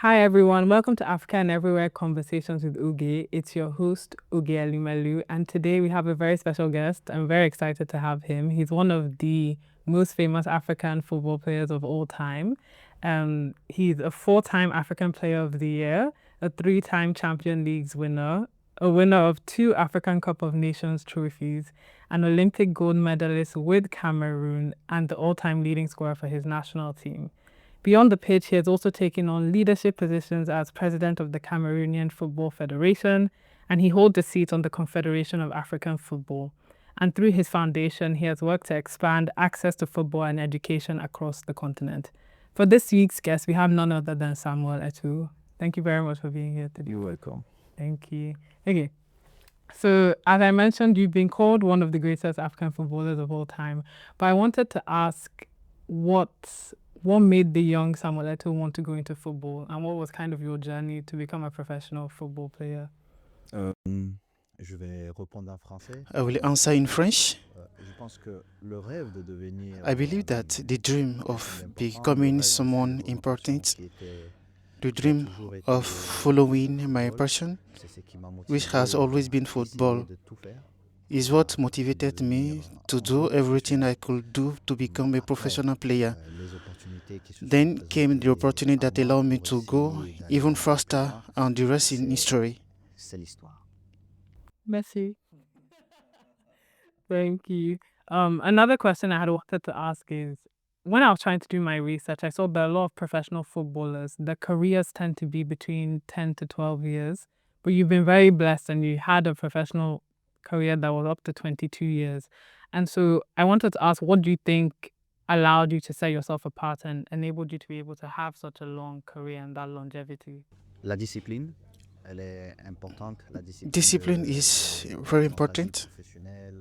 Hi everyone, welcome to Africa and Everywhere Conversations with Uge. It's your host, Oge Elumelu, and today we have a very special guest. I'm very excited to have him. He's one of the most famous African football players of all time. He's a four-time African Player of the Year, a three-time Champion Leagues winner, a winner of two African Cup of Nations trophies, an Olympic gold medalist with Cameroon, and the all-time leading scorer for his national team. Beyond the pitch, he has also taken on leadership positions as president of the Cameroonian Football Federation, and he holds a seat on the Confederation of African Football. And through his foundation, he has worked to expand access to football and education across the continent. For this week's guest, we have none other than Samuel Eto'o. Thank you very much for being here today. You're welcome. Thank you. Okay. So, as I mentioned, you've been called one of the greatest African footballers of all time. But I wanted to ask what made the young Samuel Eto'o want to go into football, and what was kind of your journey to become a professional football player? Je vais répondre en français. I will answer in French. Je pense que le rêve de devenir I believe that the dream of becoming someone important, the dream of following my passion, which has always been football, is what motivated me to do everything I could do to become a professional player. Then came the opportunity that allowed me to go even faster, and the rest is history. Merci. Thank you. Another question I had wanted to ask is, when I was trying to do my research, I saw that a lot of professional footballers, their careers tend to be between 10 to 12 years. But you've been very blessed and you had a professional career that was up to 22 years. And so I wanted to ask, what do you think allowed you to set yourself apart and enabled you to be able to have such a long career and that longevity? La discipline, elle est importante. La Discipline is very important.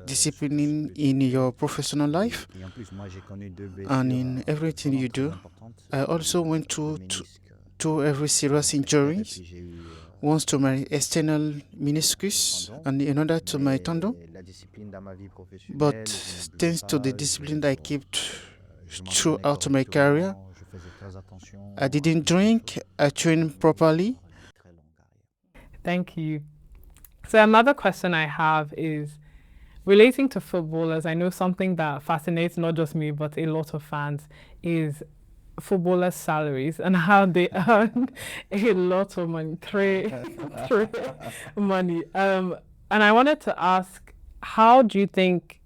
Discipline in your professional life and in everything you do. I also went through every serious injury. Once to my external meniscus and another to my tendon. But thanks to the discipline I kept throughout my career, I didn't drink, I trained properly. Thank you. So another question I have is relating to footballers. I know something that fascinates not just me, but a lot of fans is footballers' salaries and how they earn a lot of money, three money. And I wanted to ask, how do you think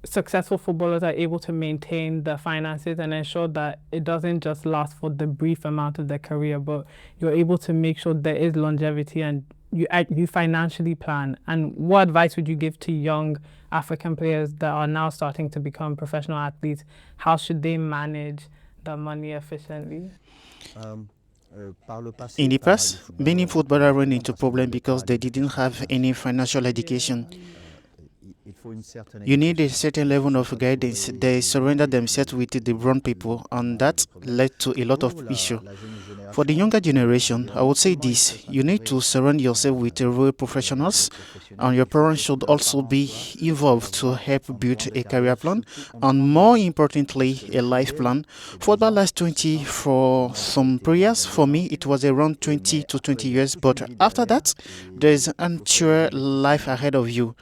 successful footballers are able to maintain the finances and ensure that it doesn't just last for the brief amount of their career, but you're able to make sure there is longevity and you financially plan? And what advice would you give to young African players that are now starting to become professional athletes? How should they manage the money efficiently? In the past, many footballers ran into problems because they didn't have any financial education. You need a certain level of guidance. They surrender themselves with the wrong people, and that led to a lot of issues. For the younger generation, I would say this: you need to surround yourself with real professionals, and your parents should also be involved to help build a career plan, and more importantly, a life plan. Football lasts 20 for some players. For me, it was around 20 to 20 years, but after that, there is an entire life ahead of you.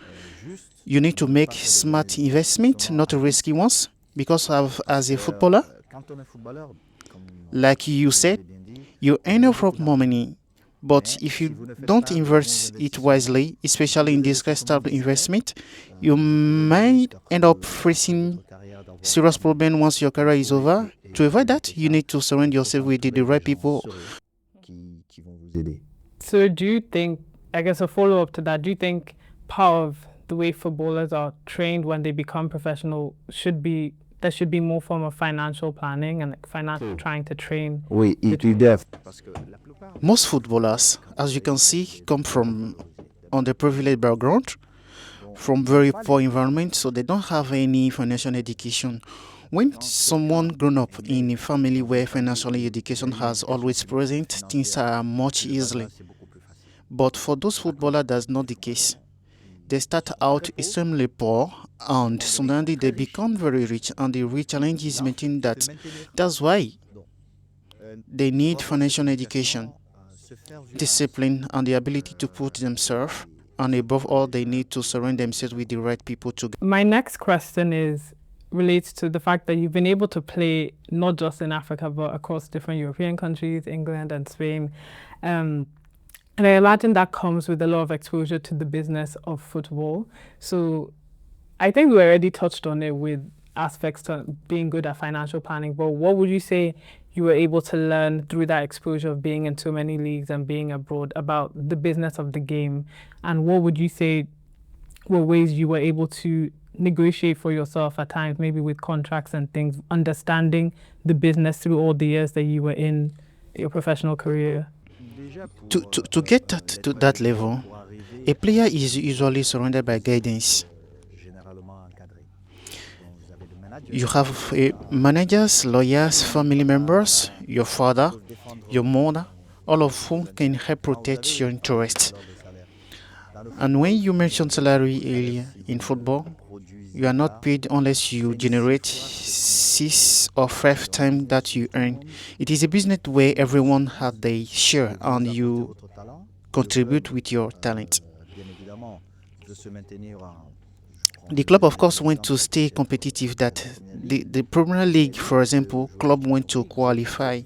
You need to make smart investment, not risky ones, because as a footballer, like you said, you earn up more money. But if you don't invest it wisely, especially in this type of investment, you might end up facing serious problems once your career is over. To avoid that, you need to surround yourself with the right people. So do you think, I guess a follow-up to that, do you think part of the way footballers are trained when they become professional there should be more form of financial planning and financial trying to train? Oui, il def. Most footballers, as you can see, come from underprivileged background, from very poor environment, so they don't have any financial education. When someone grown up in a family where financial education has always present, things are much easier. But for those footballers, that's not the case. They start out extremely poor and suddenly they become very rich, and the real challenge is maintaining that. That's why they need financial education. discipline, and the ability to put themselves, and above all, they need to surround themselves with the right people to. My next question is relates to the fact that you've been able to play not just in Africa but across different European countries, England and Spain. And I imagine that comes with a lot of exposure to the business of football. So I think we already touched on it with aspects to being good at financial planning, but what would you say you were able to learn through that exposure of being in so many leagues and being abroad about the business of the game? And what would you say were ways you were able to negotiate for yourself at times, maybe with contracts and things, understanding the business through all the years that you were in your professional career? To get to that level, a player is usually surrounded by guidance. You have managers, lawyers, family members, your father, your mother, all of whom can help protect your interests. And when you mentioned salary earlier in football, you are not paid unless you generate 6 or 5 times that you earn. It is a business where everyone has their share and you contribute with your talent. The club, of course, want to stay competitive. That the Premier League, for example, club want to qualify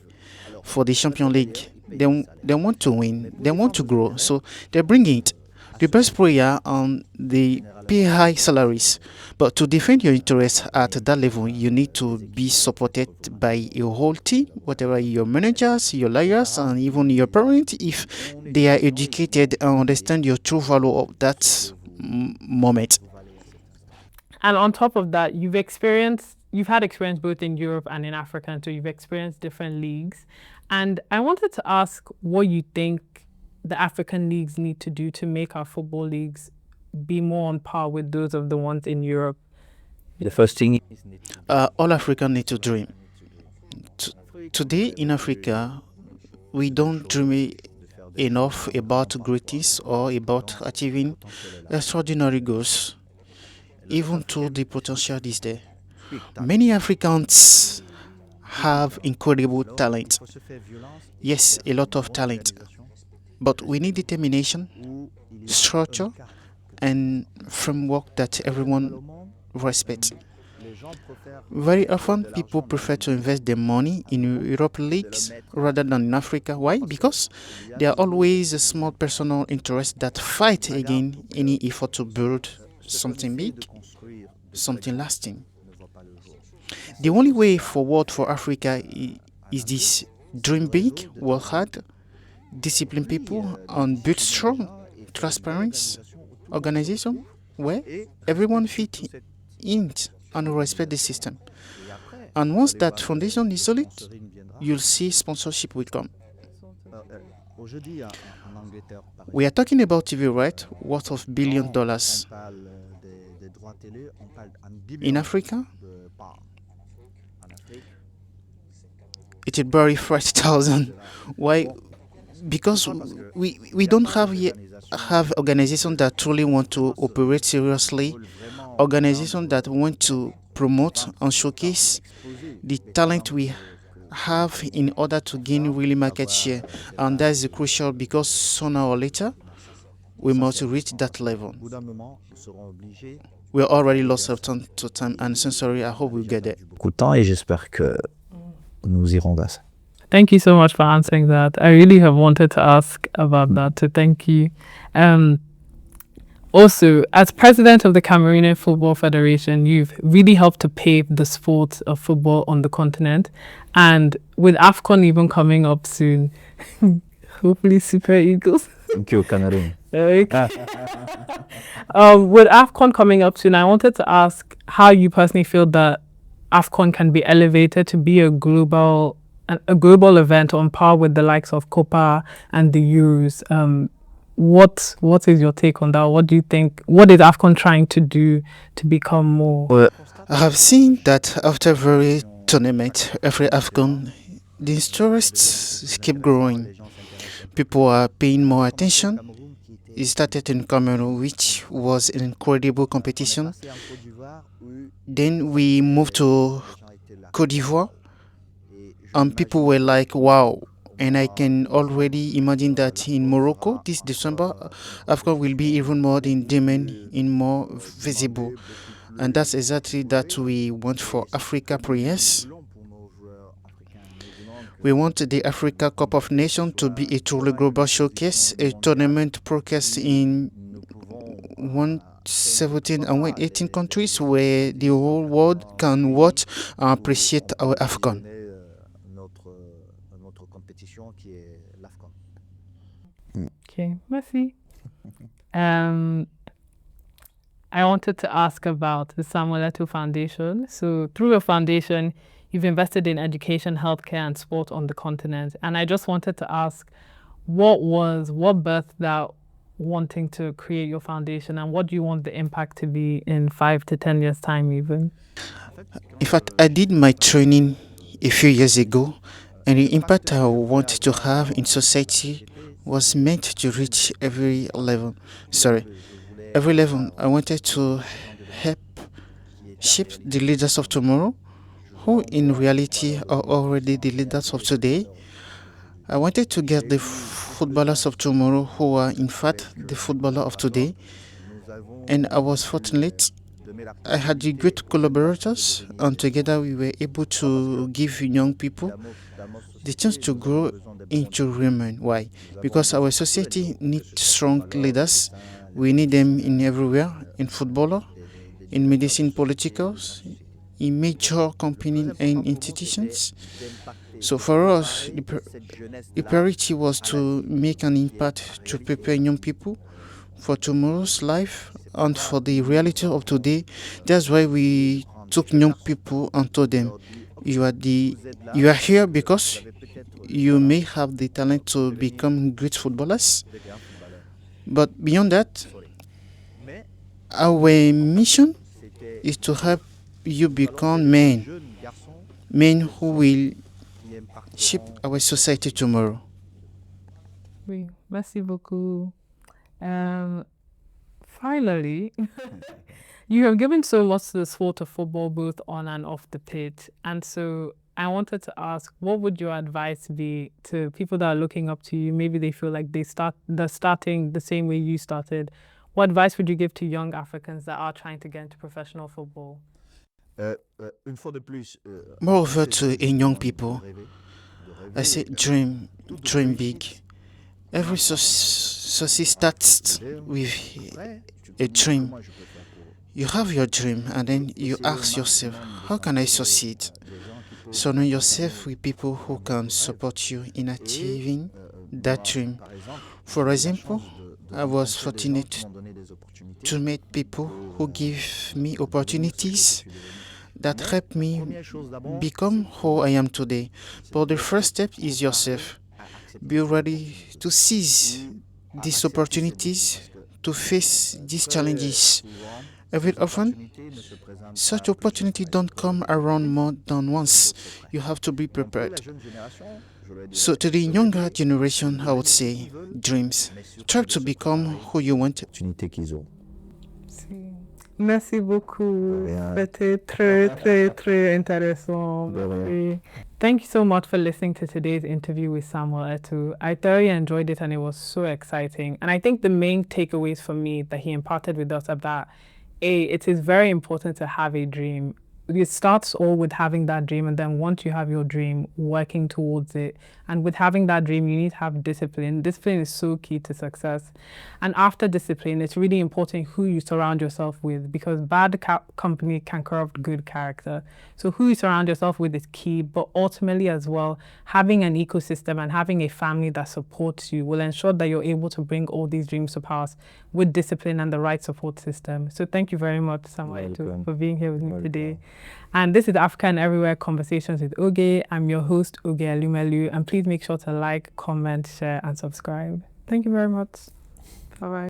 for the Champions League. They want to win. They want to grow. So they bring it. The best player and they pay high salaries. But to defend your interests at that level, you need to be supported by your whole team, whatever your managers, your lawyers, and even your parents, if they are educated and understand your true value of that moment. And on top of that, you've had experience both in Europe and in Africa, and so you've experienced different leagues. And I wanted to ask what you think the African leagues need to do to make our football leagues be more on par with those of the ones in Europe. The first thing all Africans need to dream. Today in Africa, we don't dream enough about greatness or about achieving extraordinary goals, even though the potential is there. Many Africans have incredible talent. Yes, a lot of talent. But we need determination, structure, and framework that everyone respects. Very often, people prefer to invest their money in Europe leagues rather than in Africa. Why? Because there are always a small personal interest that fight against any effort to build something big, something lasting. The only way forward for Africa is this: dream big, work hard, discipline people, and build strong, transparent organization where everyone fit in and respect the system. And once that foundation is solid, you'll see sponsorship will come. We are talking about TV rights worth of $1 billion. In Africa, it is barely 5,000. Why? Because we don't have organizations that truly want to operate seriously, organizations that want to promote and showcase the talent we have in order to gain really market share. And that is crucial because sooner or later, we must reach that level. We are already lost of time to time, and sincerely, I hope we'll get there. beaucoup de temps et j'espère que nous irons vers ça. Thank you so much for answering that. I really have wanted to ask about that, so thank you. Also, as president of the Cameroonian Football Federation, you've really helped to pave the sport of football on the continent. And with AFCON even coming up soon, hopefully Super Eagles. Thank you, Cameroon. With AFCON coming up soon, I wanted to ask how you personally feel that AFCON can be elevated to be a global event on par with the likes of Copa and the Euros. What is your take on that? What do you think? What is AFCON trying to do to become more? I have seen that after every tournament, every AFCON, the interests keep growing. People are paying more attention. It started in Cameroon, which was an incredible competition. Then we moved to Côte d'Ivoire, and people were like, wow, And I can already imagine that in Morocco this December, AFCON will be even more in demand, in more visible. And that's exactly that we want for Africa Prayers. We want the Africa Cup of Nations to be a truly global showcase, a tournament broadcast in 117 and 118 countries where the whole world can watch and appreciate our AFCON. Okay, merci. I wanted to ask about the Samuel Eto'o Foundation. So through your foundation, you've invested in education, healthcare, and sport on the continent. And I just wanted to ask, what birthed that wanting to create your foundation, and what do you want the impact to be in 5 to 10 years' time even? In fact, I did my training a few years ago, and the impact I want to have in society was meant to reach every level. I wanted to help shape the leaders of tomorrow, who in reality are already the leaders of today. I wanted to get the footballers of tomorrow who are in fact the footballer of today. And I was fortunate. I had the great collaborators, and together we were able to give young people the chance to grow into women. Why? Because our society needs strong leaders. We need them in everywhere, in footballer, in medicine, politicals, in major companies and institutions. So for us, the priority was to make an impact to prepare young people for tomorrow's life and for the reality of today. That's why we took young people and told them, you are here because you may have the talent to become great footballers. But beyond that, our mission is to help you become men who will shape our society tomorrow. Oui, merci beaucoup. Finally, you have given so much to the sport of football, both on and off the pitch. And so I wanted to ask, what would your advice be to people that are looking up to you? Maybe they feel like they're starting the same way you started. What advice would you give to young Africans that are trying to get into professional football? Moreover, to young people, I say dream big. Every success starts with a dream. You have your dream, and then you ask yourself, how can I succeed? Surround yourself with people who can support you in achieving that dream. For example, I was fortunate to meet people who give me opportunities that help me become who I am today. But the first step is yourself. Be ready to seize these opportunities, to face these challenges. Every often, such opportunities don't come around more than once. You have to be prepared. So to the younger generation, I would say, dreams. Try to become who you want. Merci beaucoup. C'était très, très, très intéressant. Thank you so much for listening to today's interview with Samuel Eto'o. I thoroughly enjoyed it and it was so exciting. And I think the main takeaways for me that he imparted with us are that, it is very important to have a dream. It starts all with having that dream, and then once you have your dream, working towards it. And with having that dream, you need to have discipline. Discipline is so key to success. And after discipline, it's really important who you surround yourself with, because bad company can corrupt good character. So who you surround yourself with is key, but ultimately as well, having an ecosystem and having a family that supports you will ensure that you're able to bring all these dreams to pass with discipline and the right support system. So thank you very much, Samuel Eto'o, for being here with me today. And this is Africa and Everywhere Conversations with Oge. I'm your host, Oge Elumelu, and please make sure to like, comment, share, and subscribe. Thank you very much. Bye-bye.